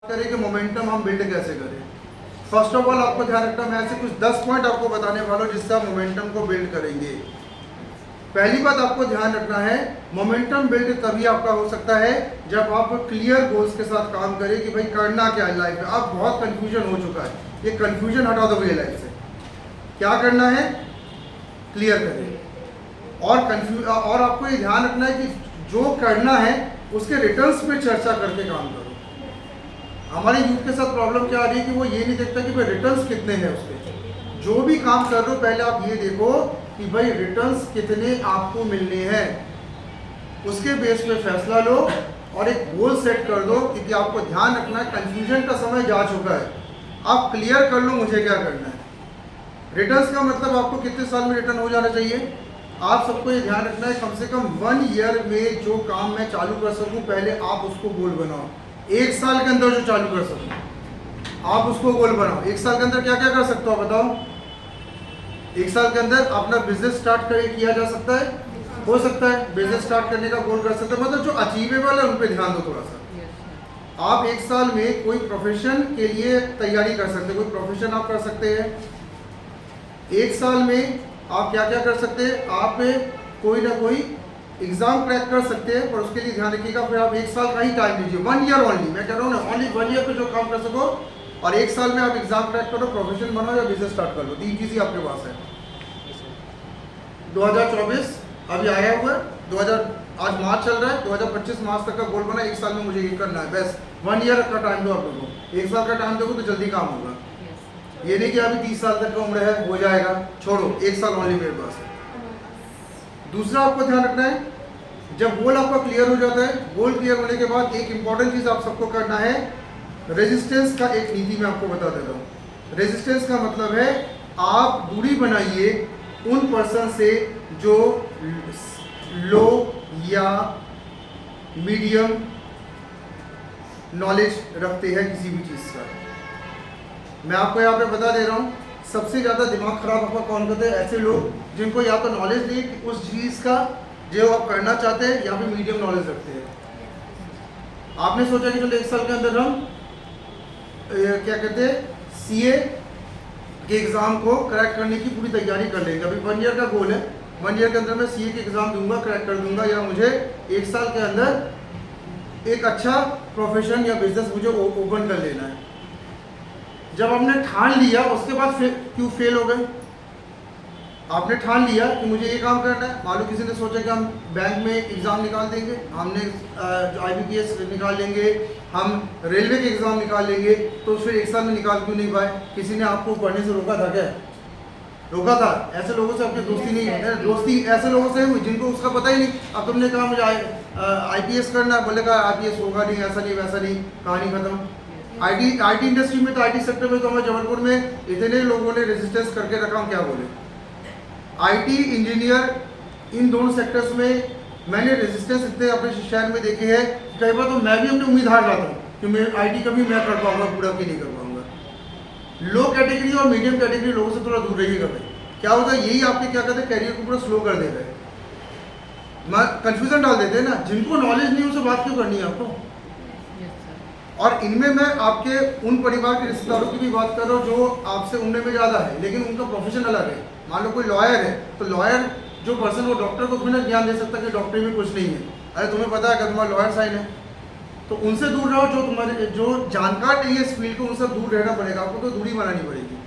करें कि मोमेंटम हम बिल्ड कैसे करें। फर्स्ट ऑफ ऑल आपको ध्यान रखना, मैं ऐसे कुछ 10 पॉइंट आपको बताने वाला हूँ जिससे आप मोमेंटम को बिल्ड करेंगे। पहली बात आपको ध्यान रखना है, मोमेंटम बिल्ड तभी आपका हो सकता है जब आप क्लियर गोल्स के साथ काम करें कि भाई करना क्या है लाइफ में। अब बहुत कंफ्यूजन हो चुका है, ये कंफ्यूजन हटा दो भैया लाइफ से। क्या करना है, क्लियर करें। और आपको ये ध्यान रखना है कि जो करना है उसके रिटर्न्स पे चर्चा करके काम करो। हमारे यूथ के साथ प्रॉब्लम क्या आ रही है कि वो ये नहीं देखता कि भाई रिटर्न्स कितने हैं उसके। जो भी काम कर रहे हो पहले आप ये देखो कि भाई रिटर्न्स कितने आपको मिलने हैं, उसके बेस पे फैसला लो और एक गोल सेट कर दो। क्योंकि आपको ध्यान रखना है कंफ्यूजन का समय जा चुका है, आप क्लियर कर लो मुझे क्या करना है। रिटर्न्स का मतलब आपको कितने साल में रिटर्न हो जाना चाहिए। आप सबको ये ध्यान रखना है कम से कम 1 ईयर में जो काम मैं चालू कर सकूं पहले आप उसको गोल बनाओ। 1 साल के अंदर जो चालू कर सकूं आप उसको गोल बनाओ। 1 साल के अंदर क्या क्या कर सकते हो आप बताओ। 1 साल के अंदर अपना बिजनेस स्टार्ट किया जा सकता है, हो सकता है बिजनेस स्टार्ट करने का गोल कर सकते हैं। मतलब जो अचीवेबल है उन पर ध्यान दो थोड़ा सा। आप 1 साल में कोई प्रोफेशन के लिए तैयारी कर सकते हैं, कोई प्रोफेशन आप कर सकते हैं। 1 साल में आप क्या क्या कर सकते हैं, आप कोई ना कोई एग्जाम क्रैक कर सकते हैं, पर उसके लिए ध्यान रखिएगा फिर आप 1 साल का ही टाइम लीजिए। 1 ईयर ओनली, मैं कह रहा हूँ ना, ओनली 1 ईयर पे जो काम कर सको और 1 साल में आप एग्जाम क्रैक करो, प्रोफेशन बनाओ या बिजनेस स्टार्ट कर लो। 3 चीज़ें आपके पास है। 2024 अभी आया हुआ है, 2000 आज मार्च चल रहा है, 2025 मार्च तक का गोल बना। 1 साल में मुझे ये करना है बस। 1 ईयर का टाइम दो आप लोगों को। 1 साल का टाइम दोगे तो जल्दी काम होगा। ये नहीं कि अभी 30 साल तक का उम्र है हो जाएगा, छोड़ो। 1 साल ओनली मेरे पास है। दूसरा आपको ध्यान रखना है, जब गोल आपका क्लियर हो जाता है, गोल क्लियर होने के बाद एक इंपॉर्टेंट चीज़ आप सबको करना है, रेजिस्टेंस का एक नीति मैं आपको बता देता हूँ। रेजिस्टेंस का मतलब है आप दूरी बनाइए उन पर्सन से जो लो या मीडियम नॉलेज रखते हैं किसी भी चीज़ का। मैं आपको यहाँ पे बता दे रहा हूँ, सबसे ज़्यादा दिमाग खराब आपका कौन करते हैं, ऐसे लोग जिनको या तो नॉलेज नहीं कि उस चीज़ का जो आप करना चाहते हैं या फिर मीडियम नॉलेज रखते हैं। आपने सोचा कि चलो 1 साल के अंदर हम क्या कहते हैं सीए के एग्ज़ाम को क्रैक करने की पूरी तैयारी कर लेंगे। अभी 1 ईयर का गोल है, 1 ईयर के अंदर मैं सीए के एग्ज़ाम दूंगा, क्रैक कर दूंगा, या मुझे 1 साल के अंदर एक अच्छा प्रोफेशन या बिजनेस मुझे ओपन कर लेना है। जब आपने ठान लिया उसके बाद क्यों फेल हो गए। आपने ठान लिया कि मुझे ये काम करना है, मालूम किसी ने सोचा कि हम बैंक में एग्ज़ाम निकाल देंगे, हमने IBPS निकाल लेंगे, हम रेलवे के एग्ज़ाम निकाल लेंगे, तो फिर 1 साल में निकाल क्यों नहीं पाए। किसी ने आपको पढ़ने से रोका था क्या, रोका था। ऐसे लोगों से आपकी दोस्ती नहीं है, दोस्ती ऐसे लोगों से हुई जिनको उसका पता ही नहीं। अब तुमने कहा मुझे IPS करना है, बोले कहा IPS होगा नहीं, ऐसा नहीं वैसा नहीं, कहानी खत्म। IT इंडस्ट्री में तो IT सेक्टर में तो हमारे जबलपुर में इतने लोगों ने रेजिस्टेंस करके रखा, हम क्या बोले। IT इंजीनियर इन दोनों सेक्टर्स में मैंने रेजिस्टेंस इतने अपने शहर में देखे हैं, कई बार तो मैं भी अपनी उम्मीद हार जाता हूँ कि मैं IT कभी मैं कर पाऊंगा, पूरा भी नहीं कर पाऊंगा। लो कैटेगरी और मीडियम कैटेगरी लोगों से थोड़ा दूर रहिएगा भाई। क्या होता है, यही आपके क्या कहते हैं कैरियर को पूरा स्लो कर देता है, कंफ्यूजन डाल देते हैं ना। जिनको नॉलेज नहीं उनसे बात क्यों करनी है आपको। और इनमें मैं आपके उन परिवार के रिश्तेदारों की भी बात कर रहा हूँ जो आपसे उम्र में ज़्यादा है लेकिन उनका प्रोफेशन अलग है। मान लो कोई लॉयर है, तो लॉयर जो पर्सन वो डॉक्टर को थोड़ा ज्ञान दे सकता है कि डॉक्टरी में कुछ नहीं है। अरे तुम्हें पता है कि तुम्हारा लॉयर साइन है, तो उनसे दूर रहो। जो तुम्हारे जो जानकार नहीं है इस फील्ड को, उनसे दूर रहना पड़ेगा आपको, तो दूरी बनानी पड़ेगी।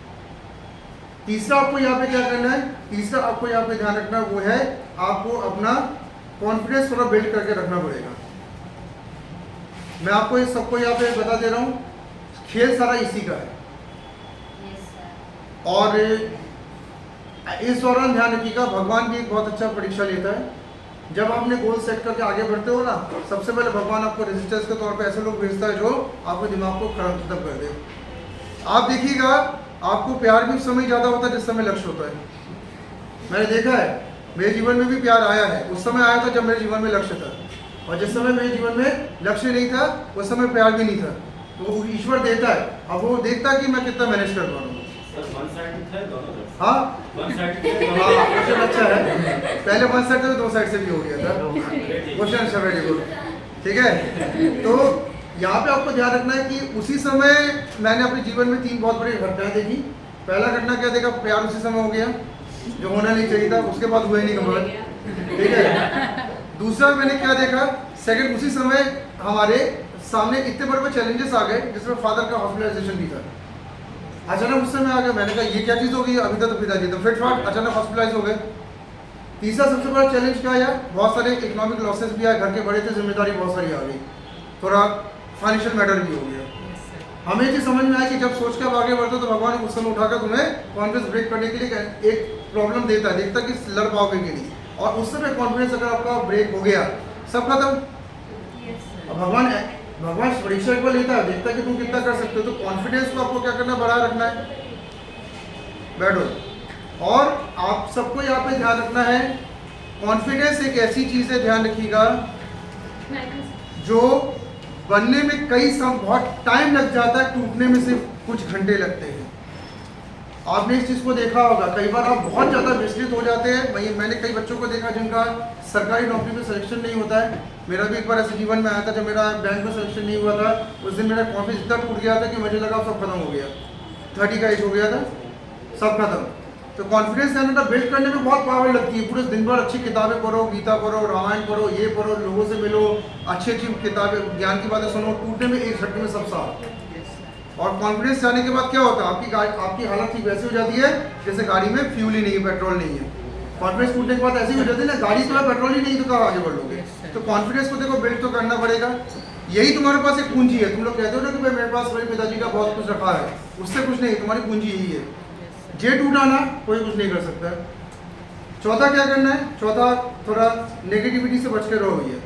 तीसरा आपको यहाँ पे क्या करना है, तीसरा आपको यहाँ पे ध्यान रखना वो है आपको अपना कॉन्फिडेंस थोड़ा बिल्ड करके रखना पड़ेगा। मैं आपको इस सबको यहाँ पे बता दे रहा हूँ, खेल सारा इसी का है। और इस दौरान ध्यान रखिएगा, भगवान भी एक बहुत अच्छा परीक्षा लेता है। जब आपने गोल सेट करके आगे बढ़ते हो ना, सबसे पहले भगवान आपको रेजिस्टेंस के तौर पे ऐसे लोग भेजता है जो आपके दिमाग को खत्म कर दे। आप देखिएगा आपको प्यार भी उस समय ज़्यादा होता है जिस समय लक्ष्य होता है। मैंने देखा है, मेरे जीवन में भी प्यार आया है, उस समय आया था जब मेरे जीवन में लक्ष्य था, और जिस समय मेरे जीवन में लक्ष्य नहीं था उस समय प्यार भी नहीं था। तो वो ईश्वर देता है, अब वो देखता है कि मैं कितना मैनेज कर पाऊँ। हाँ क्वेश्चन अच्छा है, पहले 1 साइड से 2 साइड से भी हो गया था क्वेश्चन। अच्छा, वेरी गुड, ठीक है। तो यहाँ पे आपको ध्यान रखना है कि उसी समय मैंने अपने जीवन में 3 बहुत बड़ी घटनाएं देखी। पहला घटना क्या देखा, प्यार उसी समय हो गया जो होना नहीं चाहिए था, उसके बाद हुआ ही नहीं कमाल, ठीक है। दूसरा मैंने क्या देखा, सेकंड उसी समय हमारे सामने इतने बड़े बड़े चैलेंजेस आ गए जिसमें फादर का हॉस्पिटलाइजेशन भी था। अचानक उस समय आ गया, मैंने कहा ये क्या चीज़ हो गई, अभी तक तो पिताजी तो फिट फाट, अचानक हॉस्पिटलाइज हो गए। तीसरा सबसे बड़ा चैलेंज क्या आया, बहुत सारे इकोनॉमिक लॉसेस भी आए, घर के बड़े थे, जिम्मेदारी बहुत सारी आ गई, थोड़ा फाइनेंशियल मैटर भी हो गया। हमें ये समझ में आया कि जब सोच के आप आगे बढ़ते हो तो भगवान उस समय उठाकर तुम्हें कॉन्फिडेंस ब्रेक करने के लिए एक प्रॉब्लम देता है, देखता कि लड़ पाओगे कि नहीं, और उस समय कॉन्फिडेंस अगर आपका ब्रेक हो गया सब खत्म। भगवान परीक्षा को लेता है, देखता है कि तुम कितना कर सकते हो, तो कॉन्फिडेंस को आपको क्या करना, बढ़ा रखना है। बैठो, और आप सबको यहाँ पे ध्यान रखना है, कॉन्फिडेंस एक ऐसी चीज़ है, ध्यान रखिएगा, जो बनने में बहुत टाइम लग जाता है, टूटने में सिर्फ कुछ घंटे लगते हैं। आपने इस चीज़ को देखा होगा, कई बार आप बहुत ज़्यादा विचलित हो जाते हैं। मैंने कई बच्चों को देखा जिनका सरकारी नौकरी में सिलेक्शन नहीं होता है। मेरा भी एक बार ऐसे जीवन में आया था, जब मेरा बैंक में सिलेक्शन नहीं हुआ था, उस दिन मेरा कॉन्फिडेंस इतना टूट गया था कि मुझे लगा सब खत्म हो गया, 30 का एज हो गया था, सब खत्म। तो कॉन्फिडेंस लेना बिल्ड करने में बहुत पावर लगती है। पूरे दिन भर अच्छी किताबें पढ़ो, गीता पढ़ो, रामायण पढ़ो, ये पढ़ो, लोगों से मिलो, अच्छी किताबें, ज्ञान की बातें सुनो, टूटने में एक झटके में सब साफ। और कॉन्फिडेंस जाने के बाद क्या होता है, आपकी हालत ठीक वैसी हो जाती है जैसे गाड़ी में फ्यूल ही नहीं है, पेट्रोल नहीं है। कॉन्फिडेंस टूटने के बाद ऐसी हो जाती है ना, गाड़ी तो है, पेट्रोल ही नहीं तो कहाँ आगे बढ़ लोगे। तो कॉन्फिडेंस को देखो बिल्ड तो करना पड़ेगा। यही तुम्हारे पास एक पूंजी है। तुम लोग कहते हो ना कि भाई मेरे पास मेरे पिताजी का बहुत कुछ रखा है, उससे कुछ नहीं, तुम्हारी पूंजी यही है। जे टूटा ना, कोई कुछ नहीं कर सकता। चौथा क्या करना है, चौथा थोड़ा नेगेटिविटी से बच के रहो। भैया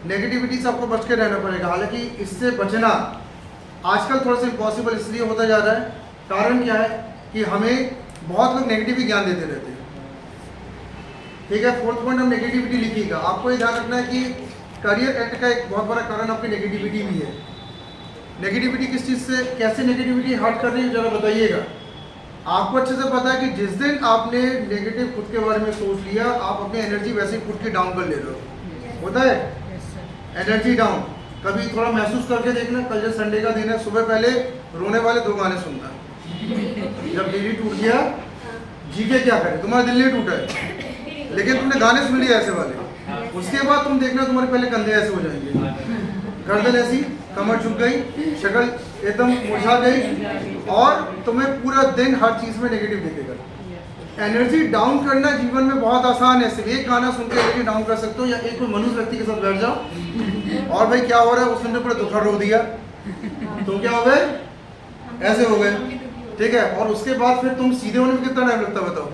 नेगेटिविटी से आपको बच के रहना पड़ेगा। हालांकि इससे बचना आजकल थोड़ा सा इम्पॉसिबल इसलिए होता जा रहा है, कारण क्या है कि हमें बहुत लोग नेगेटिव ज्ञान देते रहते हैं, ठीक है। 4th पॉइंट हम नेगेटिविटी लिखिएगा। आपको ये ध्यान रखना है कि करियर एंड का एक बहुत बड़ा कारण आपकी नेगेटिविटी भी है। नेगेटिविटी किस चीज़ से, कैसे नेगेटिविटी हर्ट कर रही है जरा बताइएगा। आपको अच्छे से पता है कि जिस दिन आपने नेगेटिव खुद के बारे में सोच लिया, आप अपनी एनर्जी वैसे ही खुद की डाउन कर ले रहे हो। होता है एनर्जी डाउन। कभी थोड़ा महसूस करके देखना, कल जब संडे का दिन है, सुबह पहले रोने वाले 2 गाने सुनना। जब दिल ही टूट गया, जी के क्या करे, तुम्हारा दिल नहीं टूटा है लेकिन तुमने गाने सुन लिए ऐसे वाले। उसके बाद तुम देखना तुम्हारे पहले कंधे ऐसे हो जाएंगे, गर्दन ऐसी, कमर झुक गई, शक्ल एकदम मुरझा गई, और तुम्हें पूरा दिन हर चीज़ में नेगेटिव दिखेगा। एनर्जी डाउन करना जीवन में बहुत आसान है। सिर्फ एक गाना सुन के एनर्जी डाउन कर सकते हो, या एक कोई मनुष्य व्यक्ति के साथ बैठ जाओ और भाई क्या हो रहा है, उसने पूरा दुखा रो दिया, तुम क्या हो गए, ऐसे हो गए, ठीक है। और उसके बाद फिर तुम सीधे होने में कितना टाइम लगता है बताओ।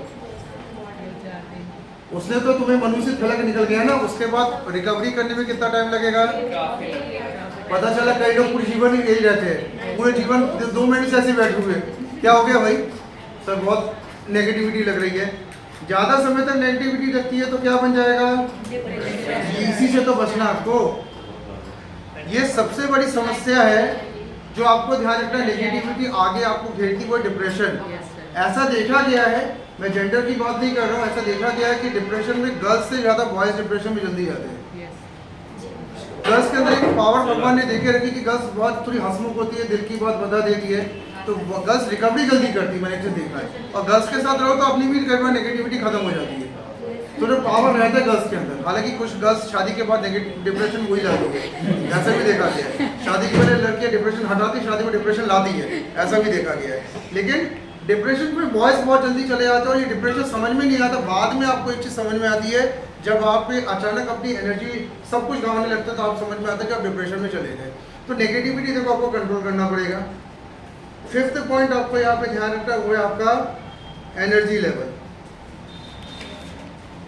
उसने तो तुम्हें मनुष्य फैला के निकल गया ना, उसके बाद रिकवरी करने में कितना टाइम लगेगा। पता चला कई लोग पूरे जीवन ही यही रहते हैं, पूरे जीवन 2 मिनट से ऐसे बैठे हुए, क्या हो गया भाई, सर बहुत नेगेटिविटी लग रही है। ज़्यादा समय तक नेगेटिविटी लगती है तो क्या बन जाएगा, इसी से तो बचना आपको। ये सबसे बड़ी समस्या है जो आपको ध्यान रखना। नेगेटिविटी आगे आपको घेरती हुई डिप्रेशन। ऐसा देखा गया है, मैं जेंडर की बात नहीं कर रहा हूँ, ऐसा देखा गया है कि डिप्रेशन में गर्ल्स से ज़्यादा बॉयज डिप्रेशन में जल्दी जाते हैं। गर्ल्स के अंदर एक पावर भगवान ने देखे रखी कि गर्ल्स बहुत थोड़ी हंसमुख होती है, दिल की बात बता देती है, तो गर्ल्स रिकवरी जल्दी करती है, मैंने इसे देखा है। और गर्ल्स के साथ रहो तो अपनी भी कई बार नेगेटिविटी खत्म हो जाती है, तो जो पावर रहता है गर्ल्स के अंदर। हालांकि कुछ गर्ल्स शादी के बाद नेगेटिव डिप्रेशन भूल जाती है, ऐसा भी देखा गया है। शादी के पहले लड़कियां डिप्रेशन हटाती, शादी में डिप्रेशन लाती है, ऐसा भी देखा गया है। लेकिन डिप्रेशन में बॉयज बहुत जल्दी चले जाते हैं, और ये डिप्रेशन समझ में नहीं आता। बाद में आपको एक चीज़ समझ में आती है, जब आप अचानक अपनी एनर्जी सब कुछ गंवाने लगते हैं, तो आप समझ में आता है कि आप डिप्रेशन में चले गए। तो नेगेटिविटी देखो आपको कंट्रोल करना पड़ेगा। 5th पॉइंट आपको यहाँ पे ध्यान रखना, वो है आपका एनर्जी लेवल।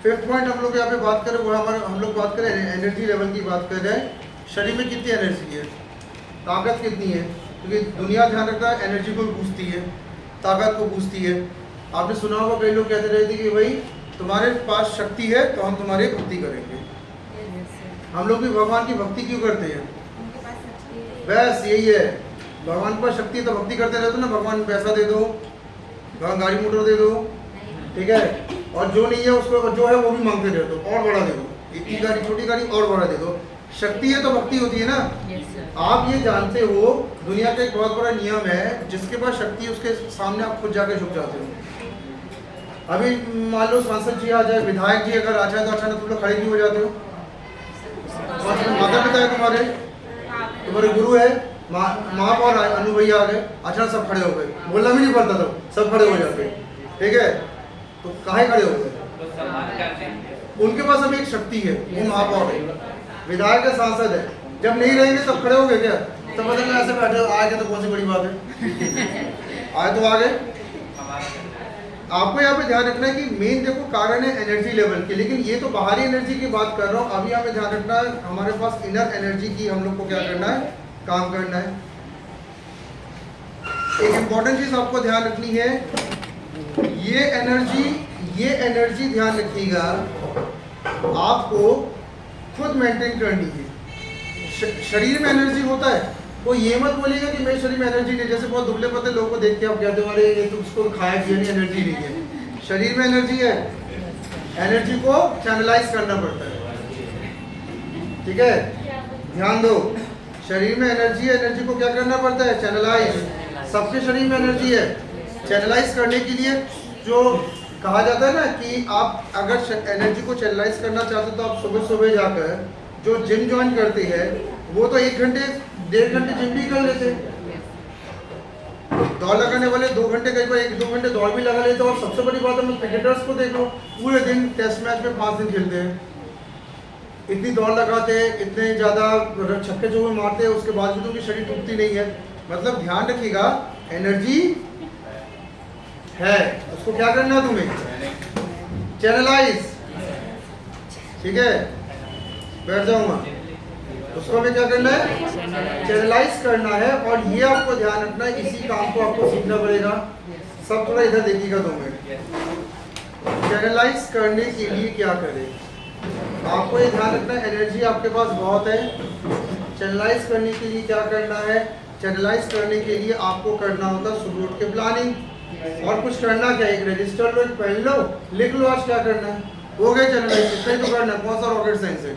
5th पॉइंट हम लोग यहाँ पे बात करें, वो हम लोग बात करें एनर्जी लेवल की बात कर रहे हैं। शरीर में कितनी एनर्जी है, ताकत कितनी है, क्योंकि दुनिया ध्यान रखता है एनर्जी को बूझती है, ताकत को बूझती है। आपने सुना होगा कई लोग कहते रहते कि भाई तुम्हारे पास शक्ति है तो हम तुम्हारी भक्ति करेंगे। हम लोग भी भगवान की भक्ति क्यों करते हैं, बस यही है। भगवान के पास शक्ति है तो भक्ति करते रहते ना, भगवान पैसा दे दो, भगवान गाड़ी मोटर दे दो, ठीक है, और जो नहीं है उसको, जो है वो भी मांगते रहते हो, और बड़ा दे दो, इतनी गाड़ी छोटी गाड़ी और बड़ा दे दो। शक्ति है तो भक्ति होती है ना। आप ये जानते हो दुनिया का एक बहुत बड़ा नियम है, जिसके पास शक्ति उसके सामने आप खुद जाके झुक जाते हो। अभी मान लो सांसद जी आ जाए, विधायक जी अगर आ जाए तो अचानक तुम लोग खड़े क्यों हो जाते हो? माता पिता है तुम्हारे, तुम्हारे गुरु है, माँ और अनु भैया आ गए, अचानक सब खड़े हो गए, बोलना भी नहीं पड़ता, तो सब खड़े हो जाते, ठीक है? तो काहे खड़े हो गए? उनके पास अभी एक शक्ति है, वो महापौर है, विधायक है, सांसद है। जब नहीं रहेंगे तब खड़े हो गए क्या? तब मतलब ऐसे बैठे हो, आए तो कौन सी बड़ी बात है, आए तो आ गए। आपको यहाँ पे ध्यान रखना है कि मेन देखो कारण है एनर्जी लेवल के, लेकिन ये तो बाहरी एनर्जी की बात कर रहा हूँ। अभी हमें ध्यान रखना है हमारे पास इनर एनर्जी की, हम लोग को क्या करना है, काम करना है। एक इम्पॉर्टेंट चीज आपको ध्यान रखनी है, ये एनर्जी ध्यान रखिएगा, आपको खुद मेंटेन करनी है। शरीर में एनर्जी होता है, वो ये मत बोलिएगा कि मेरे शरीर में एनर्जी नहीं। जैसे बहुत दुबले पतले लोगों को देख के आप कहते हो अरे ये तो उसको खाया पिया नहीं, एनर्जी नहीं है। शरीर में एनर्जी है, एनर्जी को चैनलाइज करना पड़ता है, ठीक है? ध्यान दो, शरीर में एनर्जी है, एनर्जी को क्या करना पड़ता है, चैनलाइज। सबके शरीर में एनर्जी है, चैनलाइज करने के लिए जो कहा जाता है ना कि आप अगर एनर्जी को चैनलाइज करना चाहते हो तो आप सुबह सुबह जाकर जो जिम ज्वाइन करते हैं वो तो 1 घंटे 1.5 घंटे जिम भी कर लेते, दौड़ लगाने वाले 2 घंटे, कई बार 1-2 घंटे दौड़ भी लगा लेते। और सबसे बड़ी बात है, क्रिकेटर्स को देख लो, पूरे दिन टेस्ट मैच में 5 दिन खेलते हैं, इतनी दौड़ लगाते हैं, इतने ज़्यादा छक्के जो मारते हैं, उसके बाद भी तो उनकी शरीर टूटती नहीं है। मतलब ध्यान रखिएगा, एनर्जी है, उसको क्या करना है तुम्हें, चैनलाइज, ठीक है? बैठ जाऊंगा, उसको हमें क्या करना है, चैनलाइज करना है। और ये आपको ध्यान रखना है, इसी काम को आपको सीखना पड़ेगा। सब थोड़ा इधर देखिएगा 2 मिनट। चैनलाइज करने के लिए क्या करें, आपको ये ध्यान रखना है, एनर्जी आपके पास बहुत है। चैनलाइज करने के लिए क्या करना है, चैनलाइज करने के लिए आपको करना होता है सुबह उठ के प्लानिंग, और कुछ करना क्या, एक रजिस्टर लो, एक पेन लो, लिख लो आज क्या करना है, हो गए चैनलाइज। इतना ही तो करना है, कौन सा रॉकेट साइंस है।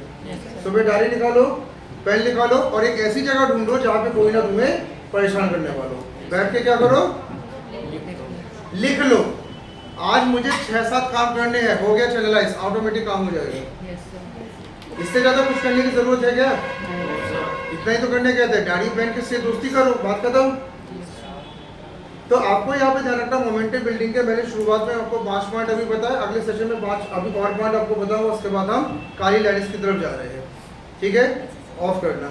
सुबह डायरी निकालो, पेन निकालो, और एक ऐसी जगह ढूंढो जहाँ पे कोई ना तुम्हें परेशान करने वाला हो, बैठ के क्या करो, लिख लो आज मुझे 6-7 काम करने हैं, हो गया चैनलाइज, ऑटोमेटिक काम हो जाएगा। इससे ज्यादा कुछ करने की जरूरत है क्या? इतना ही तो करने कहते हैं, डायरी पेन किससे दोस्ती करो, बात खत्म। तो आपको यहाँ पे ध्यान रखना, मोमेंटम बिल्डिंग के मैंने शुरुआत में आपको 5 पॉइंट अभी बताया, अगले सेशन में 5 अभी और पॉइंट आपको बताऊंगा, उसके बाद हम काली लाइन्स की तरफ जा रहे हैं, ठीक है? ऑफ करना।